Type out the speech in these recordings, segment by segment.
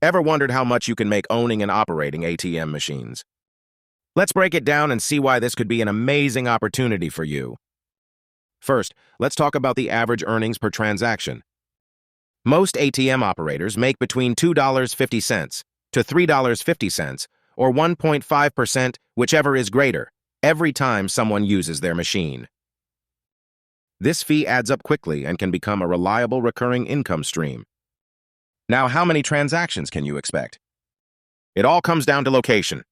Ever wondered how much you can make owning and operating ATM machines? Let's break it down and see why this could be an amazing opportunity for you. First, let's talk about the average earnings per transaction. Most ATM operators make between $2.50 to $3.50, or 1.5%, whichever is greater, every time someone uses their machine. This fee adds up quickly and can become a reliable recurring income stream. Now, how many transactions can you expect? It all comes down to location.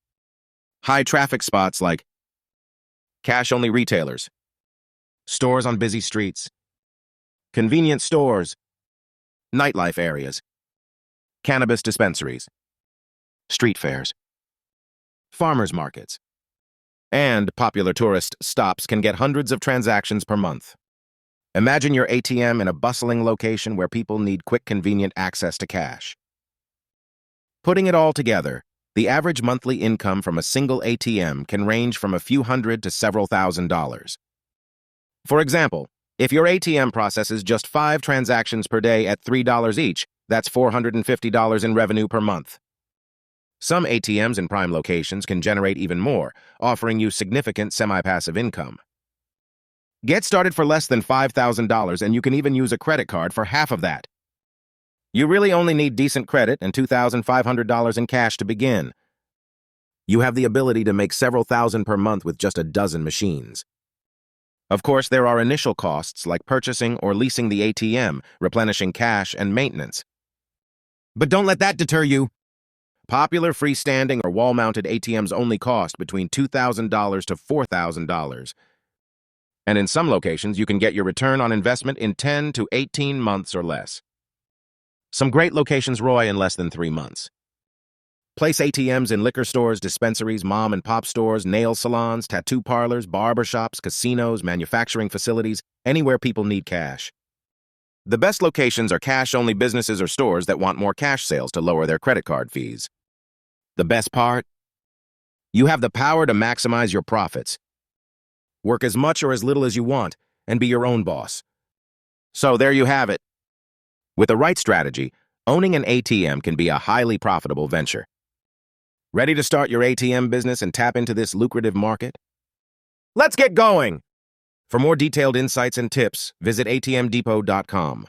High traffic spots like cash-only retailers, stores on busy streets, convenience stores, nightlife areas, cannabis dispensaries, street fairs, farmers markets, and popular tourist stops can get hundreds of transactions per month. Imagine your ATM in a bustling location where people need quick, convenient access to cash. Putting it all together, the average monthly income from a single ATM can range from a few hundred to several $1,000s. For example, if your ATM processes just 5 transactions per day at $3 each, that's $450 in revenue per month. Some ATMs in prime locations can generate even more, offering you significant semi-passive income. Get started for less than $5,000, and you can even use a credit card for half of that. You really only need decent credit and $2,500 in cash to begin. You have the ability to make several thousand per month with just a dozen machines. Of course, there are initial costs like purchasing or leasing the ATM, replenishing cash, and maintenance. But don't let that deter you. Popular freestanding or wall-mounted ATMs only cost between $2,000 to $4,000. And in some locations, you can get your return on investment in 10 to 18 months or less. Some great locations ROI in less than 3 months. Place ATMs in liquor stores, dispensaries, mom-and-pop stores, nail salons, tattoo parlors, barber shops, casinos, manufacturing facilities, anywhere people need cash. The best locations are cash-only businesses or stores that want more cash sales to lower their credit card fees. The best part? You have the power to maximize your profits. Work as much or as little as you want and be your own boss. So there you have it. With the right strategy, owning an ATM can be a highly profitable venture. Ready to start your ATM business and tap into this lucrative market? Let's get going! For more detailed insights and tips, visit atmdepot.com.